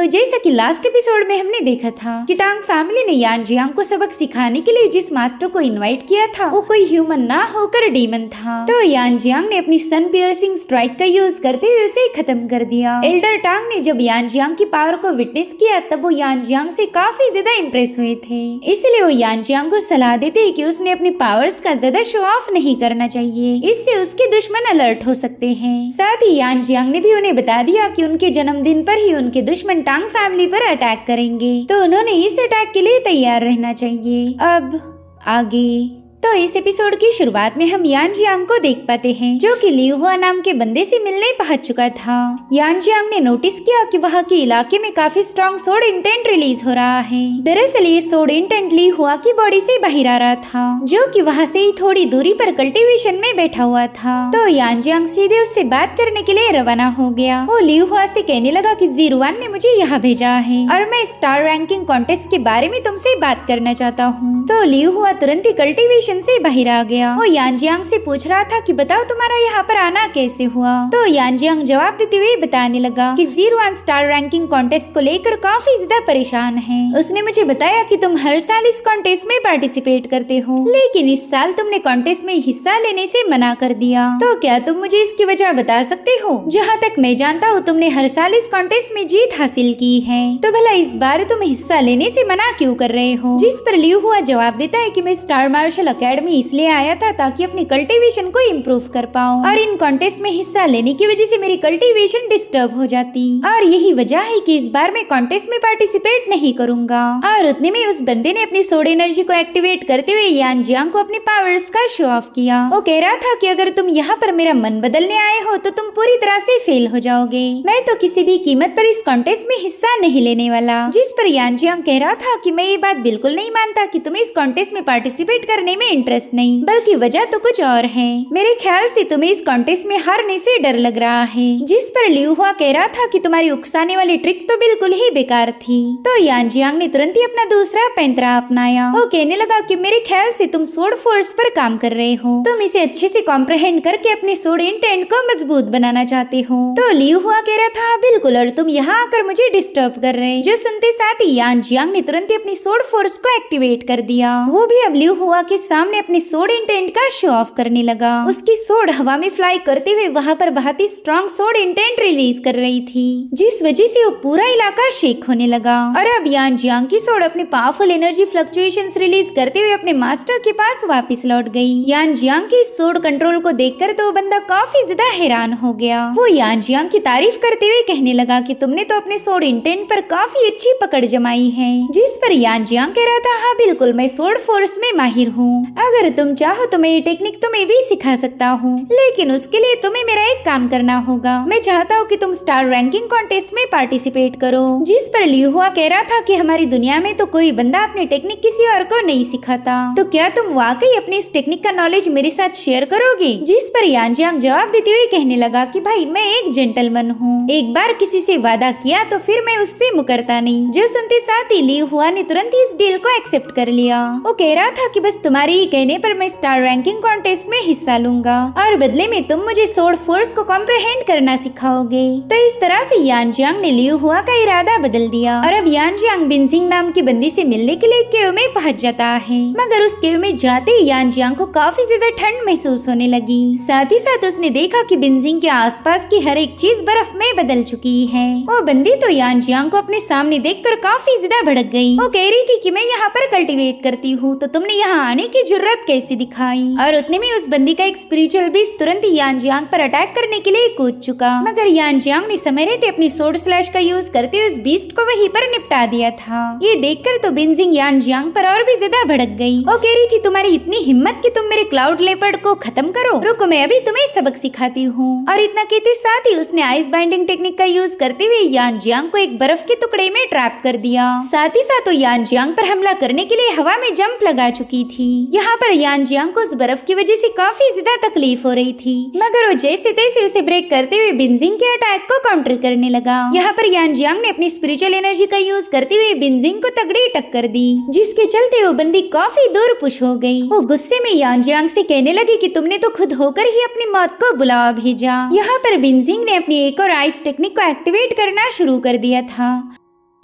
जैसा कि last episode में हमने देखा था कि टांग फैमिली ने यान जियांग को सबक सिखाने के लिए जिस मास्टर को इनवाइट किया था वो कोई ह्यूमन ना होकर डीमन था। तो यान जियांग ने अपनी सन पियर्सिंग स्ट्राइक का यूज करते हुए उसे खत्म कर दिया। एल्डर टांग ने जब यान जियांग की पावर को विटनेस किया तब वो यान जियांग से काफी ज्यादा इम्प्रेस हुए थे, इसलिए वो यान जियांग को सलाह देते कि उसने अपनी पावर्स का ज्यादा शो ऑफ नहीं करना चाहिए, इससे उसके दुश्मन अलर्ट हो सकते हैं। साथ ही यान जियांग ने भी उन्हें बता दिया कि उनके जन्मदिन पर ही उनके दुश्मन टांग फैमिली पर अटैक करेंगे, तो उन्होंने इस अटैक के लिए तैयार रहना चाहिए। अब आगे तो इस एपिसोड की शुरुआत में हम यान जियांग को देख पाते हैं जो कि लियू हुआ नाम के बंदे से मिलने पहुंच चुका था। यान जियांग ने नोटिस किया कि वहाँ के इलाके में काफी स्ट्रॉन्ग सोड इंटेंट रिलीज हो रहा है। दरअसल ये सोड इंटेंट लियू हुआ की बॉडी से बाहर आ रहा था जो कि वहाँ से ही थोड़ी दूरी पर कल्टीवेशन में बैठा हुआ था। तो यान जियांग सीधे उससे बात करने के लिए रवाना हो गया। वो लियू हुआ से कहने लगा कि जीरुआन ने मुझे यहाँ भेजा है और मैं स्टार रैंकिंग कॉन्टेस्ट के बारे में तुमसे बात करना चाहता हूँ। तो लियू हुआ तुरंत ही कल्टीवेशन से बाहर आ गया। वो यान जियांग से पूछ रहा था कि बताओ तुम्हारा यहाँ पर आना कैसे हुआ। तो यान जियांग जवाब देते हुए बताने लगा कि जीरुआन स्टार रैंकिंग कॉन्टेस्ट को लेकर काफी ज्यादा परेशान है। उसने मुझे बताया कि तुम हर साल इस कॉन्टेस्ट में पार्टिसिपेट करते हो, लेकिन इस साल तुमने कॉन्टेस्ट में हिस्सा लेने से मना कर दिया। तो क्या तुम मुझे इसकी वजह बता सकते हो? जहाँ तक मैं जानता हूँ तुमने हर साल इस कॉन्टेस्ट में जीत हासिल की है, तो भला इस बार तुम हिस्सा लेने से मना क्यों कर रहे हो? जिस पर लियू हुआ जवाब देता है कि मैं स्टार मार्शल अकेडमी इसलिए आया था ताकि अपनी कल्टीवेशन को इम्प्रूव कर पाऊं, और इन कॉन्टेस्ट में हिस्सा लेने की वजह से मेरी कल्टीवेशन डिस्टर्ब हो जाती, और यही वजह है कि इस बार मैं कॉन्टेस्ट में पार्टिसिपेट नहीं करूंगा। और उतने में उस बंदे ने अपनी सोड एनर्जी को एक्टिवेट करते हुए यान जियांग को अपने पावर्स का शो ऑफ किया। वो कह रहा था कि अगर तुम यहाँ पर मेरा मन बदलने आए हो तो तुम पूरी तरह से फेल हो जाओगे। मैं तो किसी भी कीमत पर इस कॉन्टेस्ट में हिस्सा नहीं लेने वाला। जिस पर यान जियांग कह रहा था कि मैं ये बात बिल्कुल नहीं मानता कि तुम्हें इस कॉन्टेस्ट में पार्टिसिपेट करने में इंटरेस्ट नहीं, बल्कि वजह तो कुछ और है। मेरे ख्याल से तुम्हें इस कॉन्टेस्ट में हारने से डर लग रहा है। जिस पर लियू हुआ कह रहा था कि तुम्हारी उकसाने वाली ट्रिक तो बिल्कुल ही बेकार थी। तो यान जियांग ने तुरंत ही अपना दूसरा पैंतरा अपनाया। वो कहने लगा कि मेरे ख्याल से तुम सोड फोर्स पर काम कर रहे हो, तुम इसे अच्छे से कॉम्प्रहेंड करके अपने सोड इंटेंट को मजबूत बनाना चाहते हो। तो लियू हुआ कह रहा था बिल्कुल, और तुम यहाँ आकर मुझे डिस्टर्ब कर रहे। जो सुनते साथ ही यान जियांग ने तुरंत ही अपनी सोड फोर्स को एक्टिवेट कर दिया। वो भी अब लियू हुआ के सामने अपने सोड इंटेंट का शो ऑफ करने लगा। उसकी सोड हवा में फ्लाई करते हुए वहाँ पर बहुत ही स्ट्रॉन्ग सोड इंटेंट रिलीज कर रही थी, जिस वजह से वो पूरा इलाका शेक होने लगा। और अब यान जियांग की सोड अपने पावरफुल एनर्जी फ्लक्चुएशंस रिलीज करते हुए अपने मास्टर के पास वापस लौट गई। यान जियांग की सोड कंट्रोल को देखकर तो बंदा काफी ज्यादा हैरान हो गया। वो यान जियांग की तारीफ करते हुए कहने लगा कि तुमने तो अपने सोड इंटेंट पर काफी अच्छी पकड़ जमाई है। जिस पर यान जियांग कह रहा था हाँ बिल्कुल, मैं सोड फोर्स में माहिर हूँ। अगर तुम चाहो तो मैं ये टेक्निक तुम्हें भी सिखा सकता हूँ, लेकिन उसके लिए तुम्हें मेरा एक काम करना होगा। मैं चाहता हूँ कि तुम स्टार रैंकिंग कॉन्टेस्ट में पार्टिसिपेट करो। जिस पर लियू हुआ कह रहा था कि हमारी दुनिया में तो कोई बंदा अपनी टेक्निक किसी और को नहीं सिखाता, तो क्या तुम वाकई अपनी इस टेक्निक का नॉलेज मेरे साथ शेयर करोगे? जिस पर यान जियांग जवाब देते हुए कहने लगा कि भाई मैं एक जेंटलमैन हूँ, एक बार किसी से वादा किया तो फिर मैं उससे मुकरता नहीं। जो सुनते साथ ही लियू हुआ ने तुरंत ही इस डील को एक्सेप्ट कर लिया। वो कह रहा था कि बस तुम्हारे ही कहने पर मैं स्टार रैंकिंग कॉन्टेस्ट में हिस्सा लूंगा और बदले में तुम मुझे सोड फोर्स को कॉम्प्रहेंड करना सिखाओगे। तो इस तरह से यान जियांग ने लियू हुआ का इरादा बदल दिया और अब यान जियांग बिनजिंग नाम की बंदी से मिलने के लिए केव में पहुंच जाता है। मगर उस केव में जाते ही यान जियांग को काफी ज्यादा ठंड महसूस होने लगी। साथ ही साथ उसने देखा कि बिनजिंग के आसपास की हर एक चीज बर्फ में बदल चुकी है। वो बंदी तो यान जियांग को अपने सामने देखकर काफी ज्यादा भड़क गई। वो कह रही थी कि मैं यहाँ पर कल्टीवेट करती हूँ, तो तुमने यहाँ आने की जुर्रत कैसे दिखाई? और उतने में उस बंदी का एक स्पिरिचुअल बीस्ट तुरंत ही यान जियांग पर अटैक करने के लिए कूद चुका। मगर यान जियांग ने समय रहते अपनी सोड स्लैश का यूज करते हुए उस बीस्ट को वहीं पर निपटा दिया था। ये देखकर तो बिनजिंग यान जियांग पर और भी ज्यादा भड़क गई। वो कह रही थी तुम्हारी इतनी हिम्मत कि तुम मेरे क्लाउड लेपर्ड को खत्म करो, रुको मैं अभी तुम्हें सबक सिखाती हूँ। और इतना कहते साथ ही उसने आइस बाइंडिंग टेक्निक का यूज करते हुए यान जियांग को एक बर्फ के टुकड़े में ट्रैप कर दिया। साथ ही साथ यान जियांग पर हमला करने के लिए हवा में जंप लगा चुकी थी। यहाँ पर यान जियांग को उस बर्फ की वजह से काफी ज्यादा तकलीफ हो रही थी, मगर वो जैसे तैसे उसे ब्रेक करते हुए बिनजिंग के अटैक को काउंटर करने लगा। यहाँ पर यान जियांग ने अपनी स्पिरिचुअल एनर्जी का यूज करते हुए बिनजिंग को तगड़ी टक्कर दी, जिसके चलते वो बंदी काफी दूर पुश हो गई। वो गुस्से में यान जियांग से कहने लगी कि तुमने तो खुद होकर ही अपनी मौत को बुलावा भेजा। यहाँ पर बिनजिंग ने अपनी एक और आइस टेक्निक को एक्टिवेट करना शुरू कर दिया था।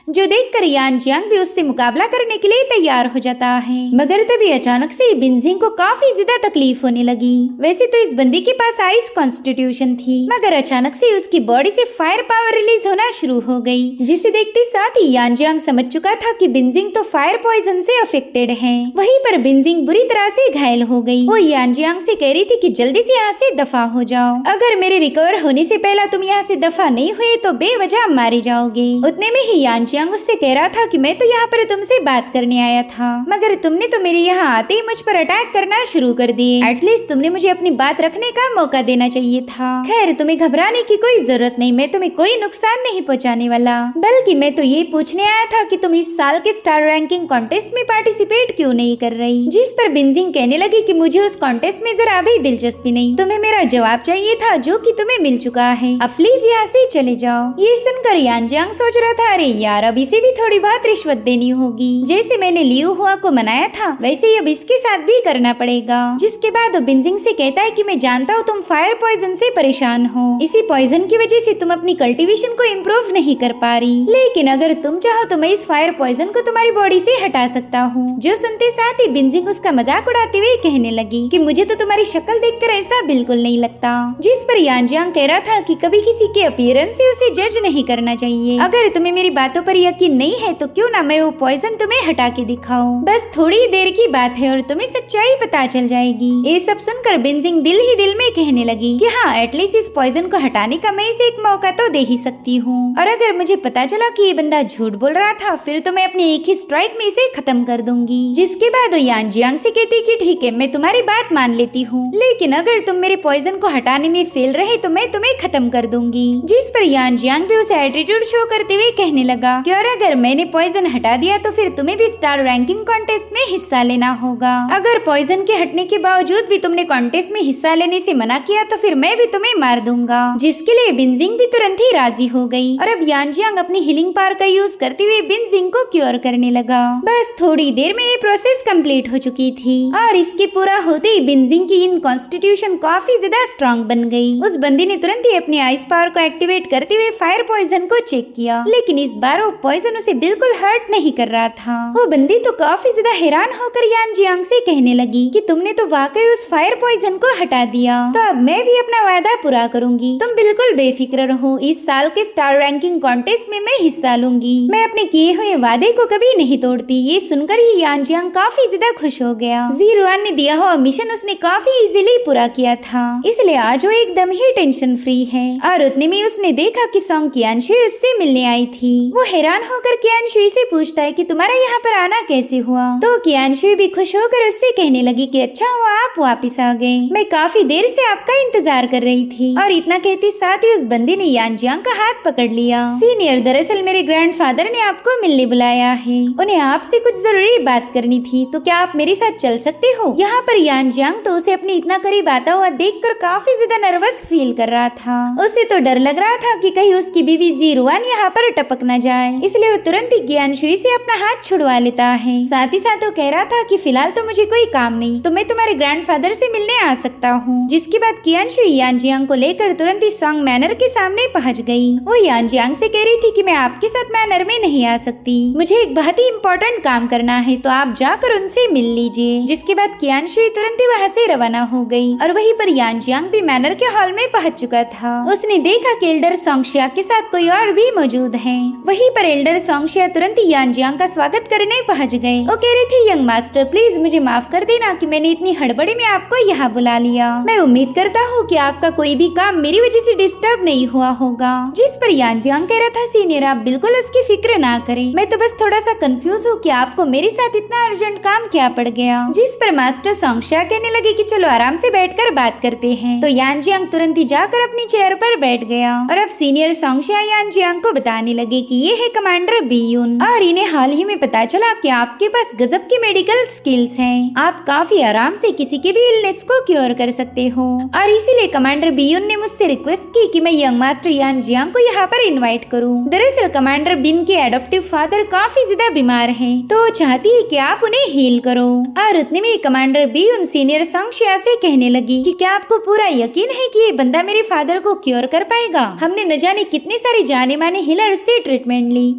जो देखकर यान जियांग भी उससे मुकाबला करने के लिए तैयार हो जाता है। मगर तभी अचानक से बिनजिंग को काफी ज्यादा तकलीफ होने लगी। वैसे तो इस बंदी के पास आइस कॉन्स्टिट्यूशन थी, मगर अचानक से उसकी बॉडी से फायर पावर रिलीज होना शुरू हो गई, जिसे देखते साथ ही यान जियांग समझ चुका था कि बिनजिंग तो फायर पॉइजन से अफेक्टेड है। वहीं पर बिनजिंग बुरी तरह से घायल हो गई। वो यान जियांग से कह रही थी कि जल्दी से यहाँ से दफा हो जाओ, अगर मेरे रिकवर होने से पहले तुम यहाँ से दफा नहीं हुए तो बेवजह मारे जाओगे। उतने में ही यान जियांग उससे कह रहा था कि मैं तो यहाँ पर तुमसे बात करने आया था, मगर तुमने तो मेरे यहाँ आते ही मुझ पर अटैक करना शुरू कर दिए। एटलीस्ट तुमने मुझे अपनी बात रखने का मौका देना चाहिए था। खैर, तुम्हें घबराने की कोई जरूरत नहीं, मैं तुम्हें कोई नुकसान नहीं पहुँचाने वाला, बल्कि मैं तो ये पूछने आया था कि तुम इस साल के स्टार रैंकिंग कॉन्टेस्ट में पार्टिसिपेट क्यों नहीं कर रही। जिस पर बिनजिंग कहने लगी कि मुझे उस कॉन्टेस्ट में जरा भी दिलचस्पी नहीं, तुम्हें मेरा जवाब चाहिए था जो कि तुम्हें मिल चुका है, अब प्लीज यहाँ से चले जाओ। ये सुनकर यान जियांग सोच रहा था, अरे यार, अब इसे भी थोड़ी बहुत रिश्वत देनी होगी। जैसे मैंने लियू हुआ को मनाया था वैसे ही अब इसके साथ भी करना पड़ेगा। जिसके बाद वो बिनजिंग से कहता है कि मैं जानता हूँ तुम फायर पॉइजन से परेशान हो, इसी पॉइजन की वजह से तुम अपनी कल्टीवेशन को इम्प्रूव नहीं कर पा रही, लेकिन अगर तुम चाहो तो मैं इस फायर पॉइजन को तुम्हारी बॉडी से हटा सकता हूँ। जो सुनते साथ ही बिनजिंग उसका मजाक उड़ाते हुए कहने लगी कि मुझे तो तुम्हारी शक्ल देखकर ऐसा बिल्कुल नहीं लगता। जिस पर यान जियांग कह रहा था कि कभी किसी के अपीयरेंस से उसे जज नहीं करना चाहिए। अगर तुम्हें मेरी बातों पर यकीन नहीं है तो क्यों ना मैं वो पॉइजन तुम्हें हटा के दिखाऊं। बस थोड़ी देर की बात है और तुम्हें सच्चाई पता चल जाएगी। ये सब सुनकर बिनजिंग दिल ही दिल में कहने लगी कि हाँ, एटलीस्ट इस पॉइजन को हटाने का मैं इसे एक मौका तो दे ही सकती हूँ, और अगर मुझे पता चला कि ये बंदा झूठ बोल रहा था फिर तो मैं अपनी एक ही स्ट्राइक में इसे खत्म कर दूंगी। जिसके बाद वो यान जियांग से कहती कि ठीक है, मैं तुम्हारी बात मान लेती हूँ, लेकिन अगर तुम मेरे पॉइजन को हटाने में फेल रहे तो मैं तुम्हें खत्म कर दूंगी। जिस पर यान जियांग भी उसे एटीट्यूड शो करते हुए कहने लगा कि और अगर मैंने पॉइजन हटा दिया तो फिर तुम्हें भी स्टार रैंकिंग कॉन्टेस्ट में हिस्सा लेना होगा। अगर पॉइजन के हटने के बावजूद भी तुमने कॉन्टेस्ट में हिस्सा लेने से मना किया तो फिर मैं भी तुम्हें मार दूंगा। जिसके लिए बिनजिंग भी तुरंत ही राजी हो गई और अब यान जियांग अपनी हीलिंग पावर का यूज करते हुए बिनजिंग को क्योर करने लगा। बस थोड़ी देर में ये प्रोसेस कंप्लीट हो चुकी थी और इसके पूरा होते ही बिनजिंग की इन कॉन्स्टिट्यूशन काफी ज्यादा स्ट्रॉन्ग बन गई। उस बंदी ने तुरंत ही अपनी आइस पावर को एक्टिवेट करते हुए फायर पॉइजन को चेक किया, लेकिन इस बार वो पॉइजन उसे बिल्कुल हर्ट नहीं कर रहा था। वो बंदी तो काफी ज्यादा हैरान होकर यान जियांग से कहने लगी कि तुमने तो वाकई उस फायर पॉइजन को हटा दिया, तो अब मैं भी अपना वादा पूरा करूंगी। तुम बिल्कुल बेफिक्र रहो, इस साल के स्टार रैंकिंग कॉन्टेस्ट में मैं हिस्सा लूंगी। मैं अपने किए हुए वादे को कभी नहीं तोड़ती। ये सुनकर ही यान जियांग काफी ज्यादा खुश हो गया। जीरुआन ने दिया हुआ मिशन उसने काफी इजीली पूरा किया था, इसलिए आज वो एकदम ही टेंशन फ्री है। और उतने में उसने देखा कि सॉन्ग कियानशुई उससे मिलने आई थी। वो हैरान होकर कियानशुई से पूछता है कि तुम्हारा यहाँ पर आना कैसे हुआ, तो कियानशुई भी खुश होकर उससे कहने लगी कि अच्छा हुआ आप वापिस आ गए, मैं काफी देर से आपका इंतजार कर रही थी। और इतना कहते साथ ही उस बंदी ने यान जियांग का हाथ पकड़ लिया। सीनियर, दरअसल मेरे ग्रैंडफादर ने आपको मिलने बुलाया है, उन्हें आपसे कुछ जरूरी बात करनी थी, तो क्या आप मेरे साथ चल सकते हो। यहाँ पर यान जियांग तो उसे अपने इतना करीब आता हुआ देखकर काफी ज्यादा नर्वस फील कर रहा था। उसे तो डर लग रहा था कि कहीं उसकी बीवी जीरुआन यहाँ पर टपक न जाए, इसलिए वो तुरंत ही कियानशुई से अपना हाथ छुड़वा लेता है। साथ ही साथ वो कह रहा था कि फिलहाल तो मुझे कोई काम नहीं, तो मैं तुम्हारे ग्रैंडफादर से मिलने आ सकता हूँ। जिसके बाद कियानशुई यान जियांग को लेकर तुरंत ही सॉन्ग मैनर के सामने पहुँच गई। वो यान जियांग से कह रही थी कि मैं आपके साथ मैनर में नहीं आ सकती, मुझे एक बहुत ही इम्पोर्टेंट काम करना है, तो आप जाकर उनसे मिल लीजिए। जिसके बाद कियानशुई तुरंत ही वहाँ से रवाना हो गई और वहीं पर यान जियांग भी मैनर के हॉल में पहुँच चुका था। उसने देखा कि एल्डर सोंगशिया के साथ कोई और भी मौजूद है। वहीं पर एल्डर सोंगशिया तुरंत ही यान जियांग का स्वागत करने पहुँच गए। वो कह रही थी, यंग मास्टर प्लीज मुझे माफ कर देना कि मैंने इतनी हड़बड़ी में आपको यहाँ बुला लिया। मैं उम्मीद करता हूँ कि आपका कोई भी काम मेरी वजह से डिस्टर्ब नहीं हुआ होगा। जिस पर यान जियांग कह रहा था, सीनियर आप बिल्कुल उसकी फिक्र ना करें, मैं तो बस थोड़ा सा कंफ्यूज हूँ कि आपको मेरे साथ इतना अर्जेंट काम क्या पड़ गया। जिस पर मास्टर सोंगशिया कहने लगे कि चलो आराम से बैठकर बात करते हैं। तो यान जियांग तुरंत ही जाकर अपनी चेयर पर बैठ गया और अब सीनियर सोंगशिया यान जियांग को बताने लगे कि ये है कमांडर बीयून और इन्हें हाल ही में पता चला कि आपके पास गजब की मेडिकल स्किल्स हैं। आप काफी आराम से किसी के भी इलनेस को क्योर कर सकते हो और इसीलिए कमांडर बीयून ने मुझसे रिक्वेस्ट की कि मैं यंग मास्टर यान जियांग को यहाँ पर इनवाइट करूँ। दरअसल कमांडर बिन के एडॉप्टिव फादर काफी ज्यादा बीमार हैं, तो चाहती है कि आप उन्हें हील करो। और उतने में कमांडर बीयून सीनियर सोंगशिया से कहने लगी कि क्या आपको पूरा यकीन है कि ये बंदा मेरे फादर को क्योर कर पाएगा। हमने न जाने कितने सारे जाने माने हीलर से ट्रीटमेंट ली,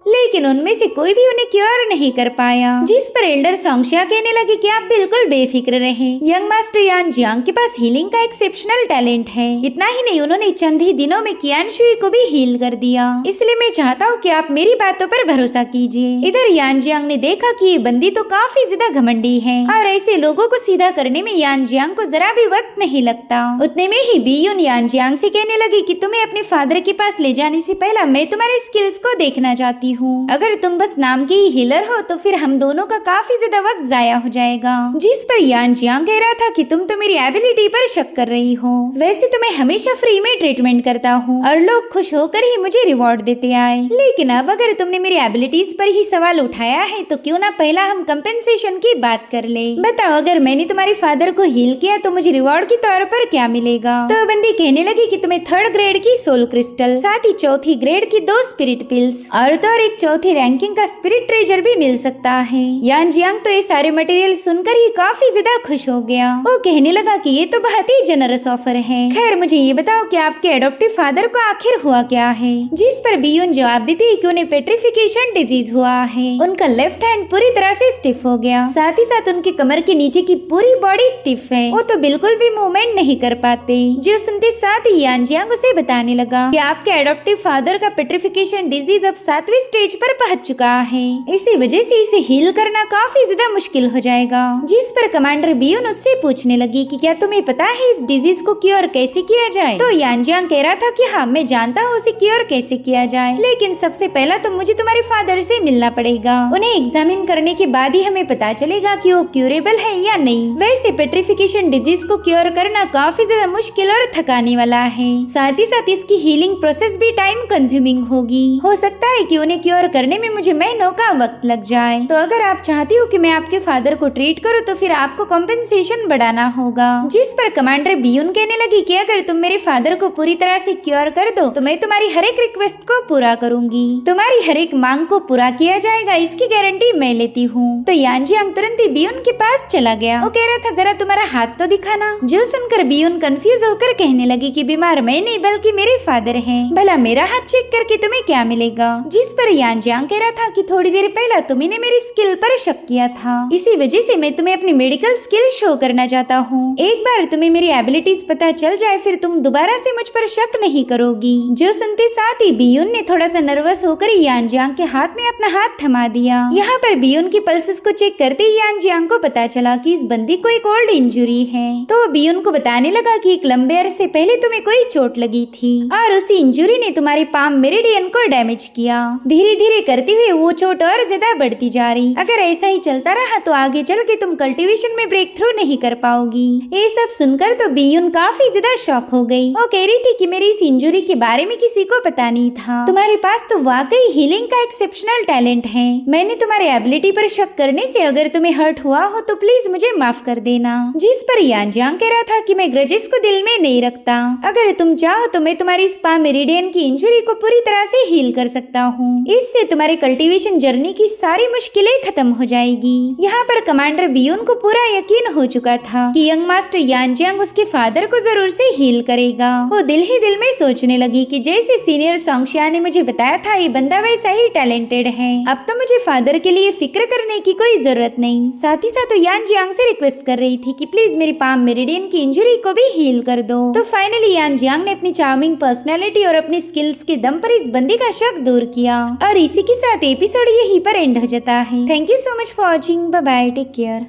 लेकिन उनमें से कोई भी उन्हें क्योर नहीं कर पाया, जिस पर एल्डर सोंगशिया कहने लगे कि आप बिल्कुल बेफिक्र रहे, यंग मास्टर यान जियांग के पास हीलिंग का एक्सेप्शनल टैलेंट है। इतना ही नहीं, उन्होंने चंद ही दिनों में कियान शुई को भी हील कर दिया, इसलिए मैं चाहता हूँ कि आप मेरी बातों पर भरोसा कीजिए। इधर यान जियांग ने देखा कि ये बंदी तो काफी ज्यादा घमंडी है और ऐसे लोगों को सीधा करने में यान जियांग को जरा भी वक्त नहीं लगता। उतने में ही बीयुन यान जियांग से कहने लगी कि तुम्हें अपने फादर के पास ले जाने से पहले मैं तुम्हारे स्किल्स को देखना चाहती हूँ। अगर तुम बस नाम के ही हीलर हो तो फिर हम दोनों का काफी ज्यादा वक्त जाया हो जाएगा। जिस पर यान जियांग कह रहा था कि तुम तो मेरी एबिलिटी पर शक कर रही हो, वैसे तो मैं हमेशा फ्री में ट्रीटमेंट करता हूँ और लोग खुश होकर ही मुझे रिवॉर्ड देते आए, लेकिन अब अगर तुमने मेरी एबिलिटीज पर ही सवाल उठाया है तो क्यों ना पहला हम कंपेंसेशन की बात कर ले। बताओ, अगर मैंने तुम्हारे फादर को हील किया तो मुझे रिवॉर्ड के तौर पर क्या मिलेगा? तो बंदी कहने लगी कि तुम्हें 3rd ग्रेड की सोल क्रिस्टल, साथ ही 4थी ग्रेड की 2 स्पिरिट पिल्स और तो और एक 4थी रैंकिंग का स्पिरिट ट्रेजर भी मिल सकता है। यान जियांग तो ये सारे मटेरियल सुनकर ही काफी ज्यादा खुश हो गया। वो कहने लगा कि ये तो बहुत ही जनरस ऑफर है। खैर मुझे ये बताओ कि आपके एडॉप्टिव फादर को आखिर हुआ क्या है? जिस पर बीयुन जवाब देती है कि उन्हें पेट्रिफिकेशन डिजीज हुआ है। उनका लेफ्ट हैंड पूरी तरह से स्टिफ हो गया, साथ ही साथ उनके कमर के नीचे की पूरी बॉडी स्टिफ है, वो तो बिल्कुल भी मूवमेंट नहीं कर पाते। जो सुनते साथ ही यान जियांग उसे बताने लगा कि आपके एडॉप्टिव फादर का पेट्रिफिकेशन डिजीज अब 7वीं स्टेज पर पहुंच चुका है, इसी वजह से इसे हील करना काफी ज्यादा मुश्किल हो जाएगा। जिस पर कमांडर बीयुन उससे पूछने लगी कि क्या तुम्हें पता है इस डिजीज को क्योर कैसे किया जाए? तो यान जियांग कह रहा था कि हाँ मैं जानता हूँ उसे क्योर कैसे किया जाए, लेकिन सबसे पहला तो मुझे तुम्हारे फादर से मिलना पड़ेगा। उन्हें एग्जामिन करने के बाद ही हमें पता चलेगा कि वो क्यूरेबल है या नहीं। वैसे पेट्रिफिकेशन डिजीज को क्योर करना काफी ज्यादा मुश्किल और थकाने वाला है, साथ ही साथ इसकी हीलिंग प्रोसेस भी टाइम कंज्यूमिंग होगी। हो सकता है कि उन्हें क्योर करने में मुझे महीनों का वक्त लग जाए। तो अगर आप चाहती हो कि मैं आपके फादर को ट्रीट करूं तो फिर आपको कॉम्पेंसेशन बढ़ाना होगा। जिस पर कमांडर बीयुन कहने लगी कि अगर तुम मेरे फादर को पूरी तरह से क्योर कर दो तो मैं तुम्हारी हर एक रिक्वेस्ट को पूरा करूंगी, तुम्हारी हर एक मांग को पूरा किया जाएगा, इसकी गारंटी मैं लेती हूँ। तो यान जियांग तुरंत ही बीयुन के पास चला गया। वो कह रहा था जरा तुम्हारा हाथ तो दिखाना। जो सुनकर बीयुन कंफ्यूज होकर कहने लगी कि बीमार मैं नहीं बल्कि मेरे फादर हैं, भला मेरा हाथ चेक करके तुम्हें क्या मिलेगा? जिस पर यान जियांग कह रहा था कि थोड़ी देर पहले तुमने मेरी स्किल पर शक किया था, इसी वजह से मैं तुम्हें अपनी मेडिकल स्किल शो करना चाहता हूँ। एक बार तुम्हें मेरी एबिलिटीज पता चल जाए फिर तुम दोबारा से मुझ पर शक नहीं करोगी। जो सुनते साथ ही बीयुन ने थोड़ा सा नर्वस होकर यान जियांग के हाथ में अपना हाथ थमा दिया। यहाँ पर बीयुन की पल्सेस को चेक करते ही यान जियांग को पता चला कि इस बंदी को एक ओल्ड इंजुरी है। तो बीयुन को बताने लगा कि एक लंबे अरसे पहले तुम्हें कोई चोट लगी थी और उसी इंजुरी ने तुम्हारे पाम मेरिडियन को डैमेज किया। धीरे धीरे करते हुए वो चोट और ज्यादा बढ़ती जा रही। अगर ऐसा ही चलता रहा तो आगे चल के तुम कल्टीवेशन में ब्रेक थ्रू नहीं कर पाओगी। ये सब सुनकर तो बीयुन काफी ज्यादा शॉक हो गई। वो कह रही थी कि मेरी इस इंजुरी के बारे में किसी को पता नहीं था। तुम्हारे पास तो वाकई हीलिंग का एक्सेप्शनल टैलेंट है। मैंने तुम्हारे एबिलिटी पर शक करने से अगर तुम्हें हर्ट हुआ हो तो प्लीज मुझे माफ कर देना। जिस पर यान जियांग कह रहा था कि मैं ग्रजेस को दिल में नहीं रखता, अगर तुम चाहो तो मैं तुम्हारी स्पा मेरिडियन की इंजुरी को पूरी तरह से हील कर सकता हूँ। इससे तुम्हारे कल्टीवेशन जर्नी की सारी मुश्किलें खत्म हो जाएगी। यहाँ पर कमांडर बीयुन को पूरा यकीन हो चुका था कि यंग मास्टर यान जियांग उसके फादर को जरूर से हील करेगा। वो दिल ही दिल में सोचने लगी कि जैसे सीनियर सोंगशिया ने मुझे बताया था ये बंदा वैसा ही टैलेंटेड है, अब तो मुझे फादर के लिए फिक्र करने की कोई जरूरत नहीं। साथ ही साथ यान जियांग से रिक्वेस्ट कर रही थी कि प्लीज मेरी पाम मेरिडियन की इंजुरी को भी हील कर दो। तो फाइनली यान जियांग ने अपनी चार्मिंग पर्सनैलिटी और अपनी स्किल्स के दम पर इस बंदी का शक दूर किया और इसी के साथ एपिसोड यहीं पर एंड हो जाता है। Thank you so much for watching. Bye bye, take care.